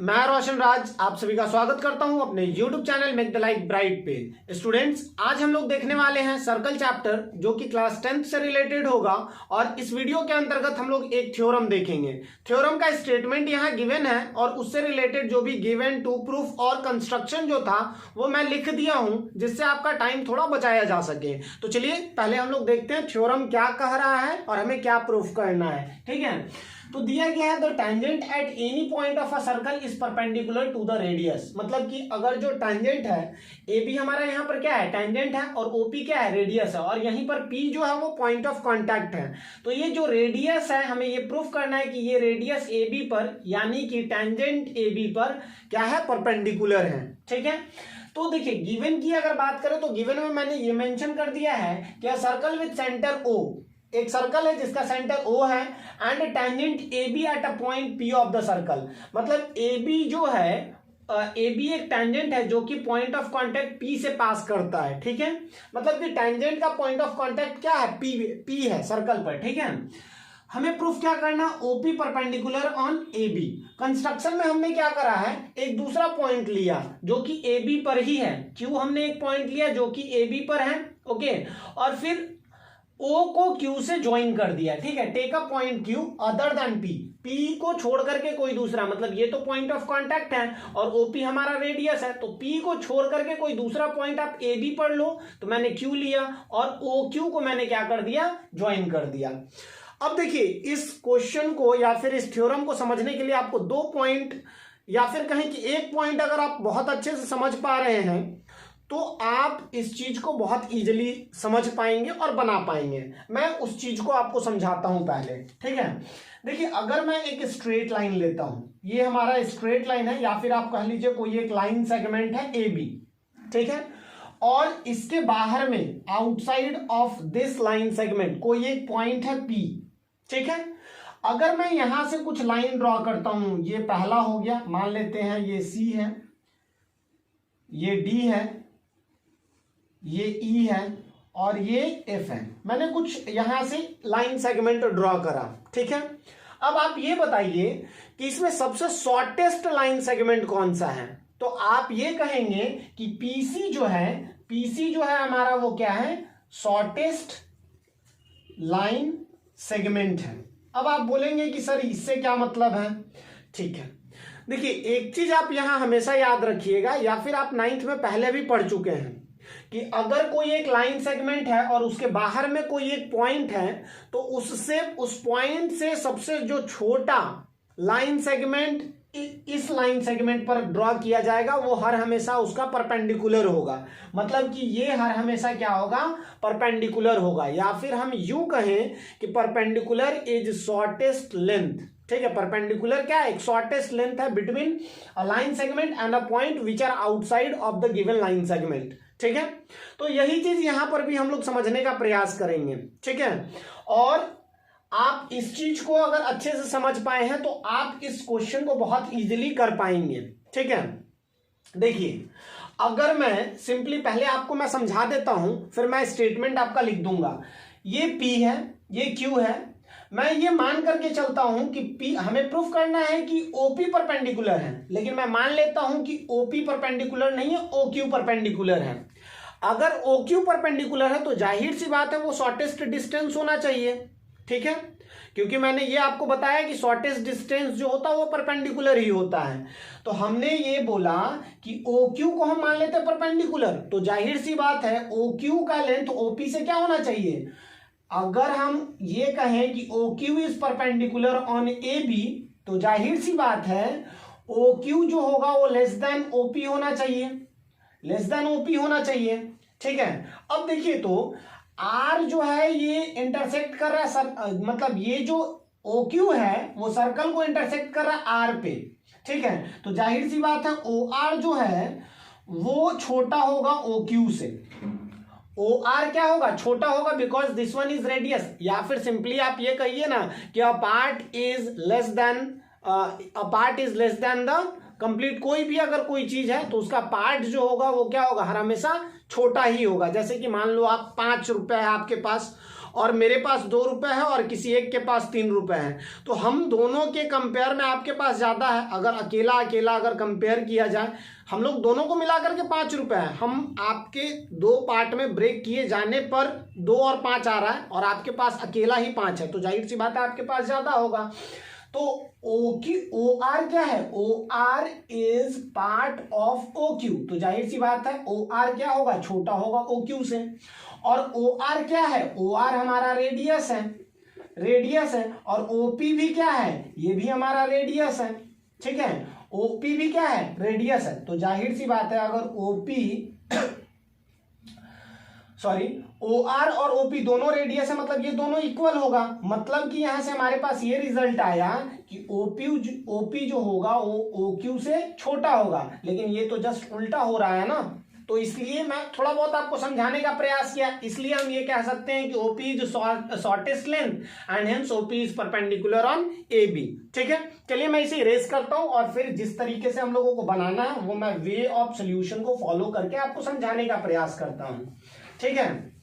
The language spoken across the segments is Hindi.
मैं रोशन राज आप सभी का स्वागत करता हूं अपने YouTube channel make the life bright पे। स्टूडेंट्स, आज हम लोग देखने वाले हैं सर्कल चैप्टर जो कि क्लास 10th से रिलेटेड होगा और इस वीडियो के अंतर्गत हम लोग एक थ्योरम देखेंगे। थ्योरम का स्टेटमेंट यहाँ गिवन है और उससे रिलेटेड जो भी गिवन टू प्रूफ और कंस्ट्रक्शन जो था वो मैं लिख दिया हूं जिससे आपका टाइम थोड़ा बचाया जा सके। तो चलिए पहले हम लोग देखते हैं थ्योरम क्या कह रहा है और हमें क्या प्रूफ करना है। ठीक है, तो दिया गया है the tangent at any point of a circle is perpendicular to the radius. मतलब कि अगर जो टेंजेंट है ए बी हमारा यहाँ पर क्या है, टेंजेंट है, और ओपी क्या है, रेडियस है, और यहीं पर पी जो है वो पॉइंट ऑफ कांटेक्ट है। तो ये जो रेडियस है हमें ये प्रूफ करना है कि ये रेडियस ए बी पर यानी कि टेंजेंट ए बी पर क्या है, परपेंडिकुलर है। ठीक है, तो देखिए गिवन की अगर बात करें तो गिवन में मैंने ये मेंशन कर दिया है कि a circle with centre O, एक सर्कल है जिसका सेंटर O है and tangent AB at a point P of the circle. मतलब AB जो है AB एक टेंजेंट है जो कि पॉइंट ऑफ कांटेक्ट P से पास करता है। ठीक है, मतलब कि टेंजेंट का पॉइंट ऑफ कांटेक्ट क्या है, P है सर्कल पर। ठीक है, हमें प्रूफ क्या करना, OP perpendicular on AB। Construction में हमने क्या करा है, एक दूसरा पॉइंट लिया जो कि AB पर ही है। Q हमने एक पॉइंट लिया जो कि AB पर है। ओके, और फिर O को Q से ज्वाइन कर दिया। ठीक है, take a point Q other than P, P को छोड़ करके कोई दूसरा, मतलब ये तो पॉइंट ऑफ कांटेक्ट है और OP हमारा रेडियस है, तो P को छोड़ करके कोई दूसरा पॉइंट आप AB पर लो। तो मैंने Q लिया और OQ को मैंने क्या कर दिया, ज्वाइन कर दिया। अब देखिए इस क्वेश्चन को या फिर इस थ्योरम को समझने के लिए आपको दो पॉइंट या फिर कहें कि एक पॉइंट अगर आप बहुत अच्छे से समझ पा रहे हैं तो आप इस चीज को बहुत इजीली समझ पाएंगे और बना पाएंगे। मैं उस चीज को आपको समझाता हूं पहले। ठीक है, देखिए अगर मैं एक स्ट्रेट लाइन लेता हूं, ये हमारा स्ट्रेट लाइन है या फिर आप कह लीजिए कोई एक लाइन सेगमेंट है ए बी। ठीक है, और इसके बाहर में outside of this line segment कोई एक पॉइंट है पी। ठीक है, अगर मैं यहां से कुछ लाइन ड्रॉ करता हूं, ये पहला हो गया, मान लेते हैं ये सी है, ये डी है, ये ई है और ये एफ है। मैंने कुछ यहां से लाइन सेगमेंट ड्रॉ करा। ठीक है, अब आप ये बताइए कि इसमें सबसे शॉर्टेस्ट लाइन सेगमेंट कौन सा है। तो आप ये कहेंगे कि पीसी जो है हमारा वो क्या है, शॉर्टेस्ट लाइन सेगमेंट है। अब आप बोलेंगे कि सर इससे क्या मतलब है। ठीक है, देखिए एक चीज आप यहां हमेशा याद रखिएगा या फिर आप 9th में पहले भी पढ़ चुके हैं कि अगर कोई एक लाइन सेगमेंट है और उसके बाहर में कोई एक पॉइंट है तो उससे उस पॉइंट से सबसे जो छोटा लाइन सेगमेंट इस लाइन सेगमेंट पर ड्रॉ किया जाएगा वो हर हमेशा उसका परपेंडिकुलर होगा। मतलब कि ये हर हमेशा क्या होगा, परपेंडिकुलर होगा, या फिर हम यूं कहें कि परपेंडिकुलर इज शॉर्टेस्ट लेंथ। ठीक है, परपेंडिकुलर क्या है, एक शॉर्टेस्ट लेंथ है between a line segment and a point which are outside of the given line segment. ठीक है, तो यही चीज यहां पर भी हम लोग समझने का प्रयास करेंगे। ठीक है, और आप इस चीज को अगर अच्छे से समझ पाए हैं तो आप इस क्वेश्चन को बहुत इजीली कर पाएंगे। ठीक है, देखिए अगर मैं सिंपली पहले आपको मैं समझा देता हूं फिर मैं स्टेटमेंट आपका लिख दूंगा। ये P है, ये Q है, मैं ये मान करके चलता हूं कि P, हमें प्रूफ करना है कि OP परपेंडिकुलर है, लेकिन मैं मान लेता हूं कि OP परपेंडिकुलर नहीं है, OQ परपेंडिकुलर है। अगर OQ परपेंडिकुलर है तो जाहिर सी बात है वो शॉर्टेस्ट डिस्टेंस होना चाहिए। ठीक है, क्योंकि मैंने ये आपको बताया कि शॉर्टेस्ट डिस्टेंस जो होता है वो परपेंडिकुलर ही होता है। तो हमने ये बोला कि OQ को हम मान लेते हैं परपेंडिकुलर, तो जाहिर सी बात है OQ का लेंथ OP से क्या होना चाहिए। अगर हम ये कहें कि OQ is perpendicular on AB तो जाहिर सी बात है OQ जो होगा वो लेस देन OP होना चाहिए, लेस देन OP होना चाहिए। ठीक है, अब देखिए तो R जो है ये इंटरसेक्ट कर रहा है मतलब ये जो OQ है वो सर्कल को इंटरसेक्ट कर रहा है R पे। ठीक है, तो जाहिर सी बात है OR जो है वो छोटा होगा OQ से। OR क्या होगा, छोटा होगा, because this one is radius. या फिर सिंपली आप ये कहिए ना कि a part is less then the complete. कोई भी अगर कोई चीज है तो उसका पार्ट जो होगा वो क्या होगा, हर हमेशा छोटा ही होगा। जैसे कि मान लो आप 5 रुपए है आपके पास और मेरे पास 2 रुपए है और किसी एक के पास 3 रुपए है, तो हम दोनों के कंपेयर में आपके पास ज्यादा है। अगर अकेला अकेला अगर कंपेयर किया जाए, हम लोग दोनों को मिला करके 5 रुपए है, हम आपके 2 पार्ट में ब्रेक किए जाने पर 2 और 5 आ रहा है और आपके पास अकेला ही 5 है, तो जाहिर सी बात है आपके पास ज्यादा होगा। तो ओ आर क्या है, O R is part of O Q, तो जाहिर सी बात है ओ आर क्या होगा, छोटा होगा ओ क्यू से। और ओ आर क्या है, ओ आर हमारा रेडियस है और ओपी भी क्या है, ये भी हमारा रेडियस है, ठीक है, ओपी भी क्या है, रेडियस है। तो जाहिर सी बात है अगर ओपी ओ आर और ओपी दोनों रेडियस है, मतलब ये दोनों इक्वल होगा। मतलब कि यहां से हमारे पास ये रिजल्ट आया कि ओपी जो होगा वो ओ क्यू से छोटा होगा, लेकिन ये तो जस्ट उल्टा हो रहा है ना, तो इसलिए मैं थोड़ा बहुत आपको समझाने का प्रयास किया। इसलिए हम ये कह सकते हैं कि OP is shortest length and hence OP is perpendicular on A B. ठीक है, चलिए मैं इसे इरेज करता हूं और फिर जिस तरीके से हम लोगों को बनाना है वो मैं वे ऑफ सोल्यूशन को फॉलो करके आपको समझाने का प्रयास करता हूं। ठीक है,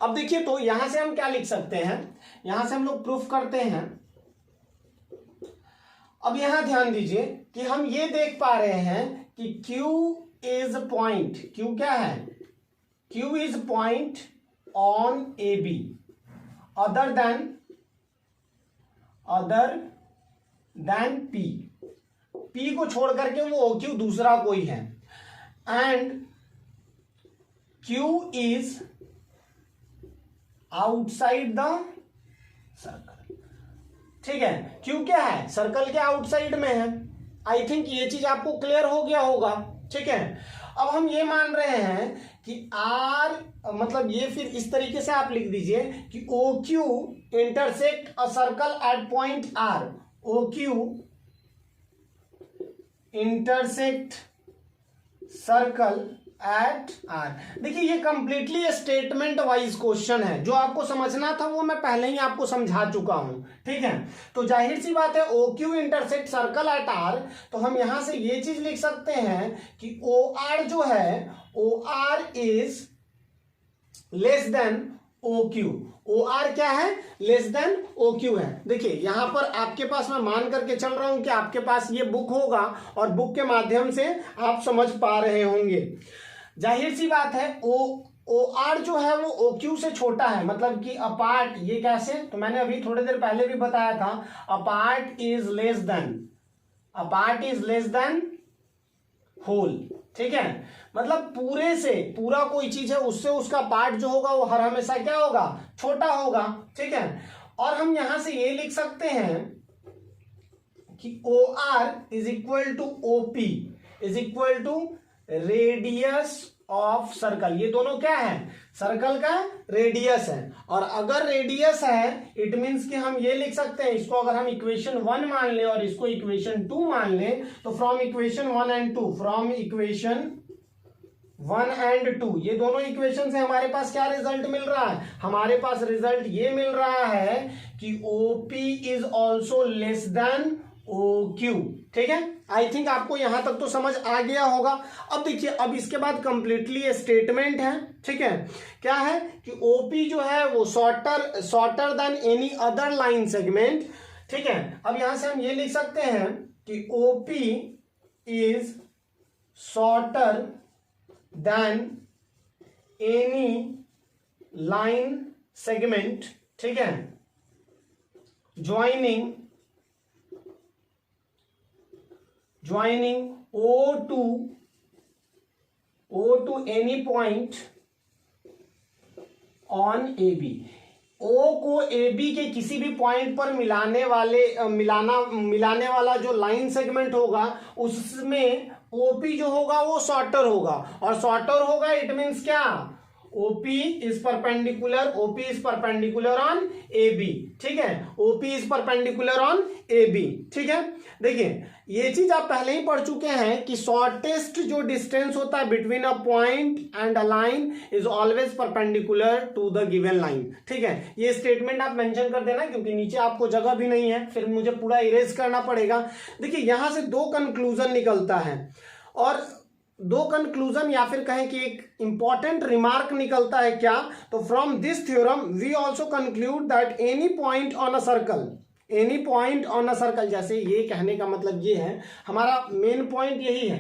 अब देखिए तो यहां से हम क्या लिख सकते हैं, यहां से हम लोग प्रूफ करते हैं। अब यहां ध्यान दीजिए कि हम ये देख पा रहे हैं कि Q इज पॉइंट, Q क्या है, Q is point on A B other than P, P को छोड़ करके वो OQ दूसरा कोई है। And Q is outside the circle. ठीक है, क्यों क्या है, सर्कल के आउटसाइड में है। आई थिंक ये चीज आपको क्लियर हो गया होगा। ठीक है, अब हम ये मान रहे हैं कि आर मतलब ये फिर इस तरीके से आप लिख दीजिए कि O Q intersect a circle at point R, O Q intersect circle at R. देखिए ये कंप्लीटली स्टेटमेंट वाइज क्वेश्चन है, जो आपको समझना था वो मैं पहले ही आपको समझा चुका हूं। ठीक है, तो जाहिर सी बात है O Q intersect circle at R, तो हम यहां से ये चीज लिख सकते हैं कि ओ आर जो है, O R is less than O Q. O R क्या है, लेस देन ओ क्यू है। देखिए यहां पर आपके पास मैं मान करके चल रहा हूं कि आपके पास ये बुक होगा और बुक के माध्यम से आप समझ पा रहे होंगे। जाहिर सी बात है ओ आर जो है वो ओ क्यू से छोटा है, मतलब कि अपार्ट, ये कैसे, तो मैंने अभी थोड़ी देर पहले भी बताया था, a part is less than whole. ठीक है, मतलब पूरे से पूरा कोई चीज है उससे उसका पार्ट जो होगा वो हर हमेशा क्या होगा, छोटा होगा। ठीक है, और हम यहां से ये लिख सकते हैं कि O R is equal to OP is equal to radius of circle. ये दोनों क्या है, सर्कल का रेडियस है, और अगर रेडियस है इट मींस कि हम ये लिख सकते हैं, इसको अगर हम इक्वेशन 1 मान लें और इसको इक्वेशन 2 मान लें, तो फ्रॉम इक्वेशन 1 एंड 2 ये दोनों इक्वेशन से हमारे पास क्या रिजल्ट मिल रहा है, हमारे पास रिजल्ट ये मिल रहा है कि OP is also less than O Q. ठीक है, आई थिंक आपको यहां तक तो समझ आ गया होगा। अब देखिए, अब इसके बाद कंप्लीटली स्टेटमेंट है। ठीक है, क्या है कि ओपी जो है वो shorter than any other line segment. ठीक है, अब यहां से हम ये लिख सकते हैं कि OP is shorter than any line segment. ठीक है, joining O to any point on AB। O को AB के किसी भी पॉइंट पर मिलाने वाला जो लाइन सेगमेंट होगा उसमें OP जो होगा वो शॉर्टर होगा, और शॉर्टर होगा इट मींस क्या, OP is perpendicular on AB। ठीक है, OP is perpendicular on AB। ठीक है, देखिए ये चीज आप पहले ही पढ़ चुके हैं कि शॉर्टेस्ट जो डिस्टेंस होता है between a point and a line is always perpendicular to the given line. ठीक है, ये स्टेटमेंट आप मेंशन कर देना क्योंकि नीचे आपको जगह भी नहीं है, फिर मुझे पूरा इरेज करना पड़ेगा। देखिए यहां से 2 कंक्लूजन निकलता है, और दो कंक्लूजन या फिर कहें कि एक इंपॉर्टेंट रिमार्क निकलता है क्या, तो from this theorem we also conclude that any point on a circle, जैसे ये कहने का मतलब ये है, हमारा मेन पॉइंट यही है,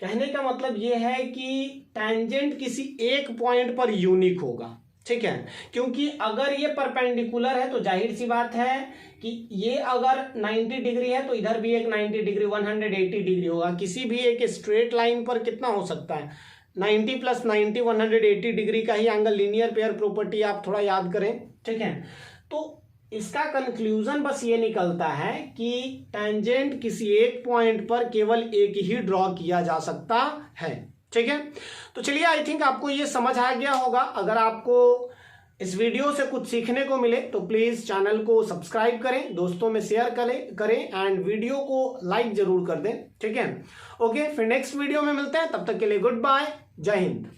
कहने का मतलब ये है कि टेंजेंट किसी एक पॉइंट पर यूनिक होगा, ठीक है। क्योंकि अगर ये परपेंडिकुलर है तो जाहिर सी बात है कि ये अगर 90 डिग्री है तो इधर भी एक 90 डिग्री 180 डिग्री होगा। किसी भी एक स्ट्रेट लाइन पर कितना हो सकता है, 90 प्लस 90 180 डिग्री का ही एंगल, लीनियर पेयर प्रॉपर्टी आप थोड़ा याद करें, ठीक है। तो इसका कंक्लूजन बस ये निकलता है कि टेंजेंट किसी एक पॉइंट पर केवल एक ही ड्रॉ किया जा सकता है, ठीक है। तो चलिए, आई थिंक आपको ये समझ आ गया होगा। अगर आपको इस वीडियो से कुछ सीखने को मिले तो प्लीज चैनल को सब्सक्राइब करें, दोस्तों में शेयर करें एंड वीडियो को लाइक जरूर कर दें, ठीक है। ओके, फिर नेक्स्ट वीडियो में मिलते हैं, तब तक के लिए गुड बाय, जय हिंद।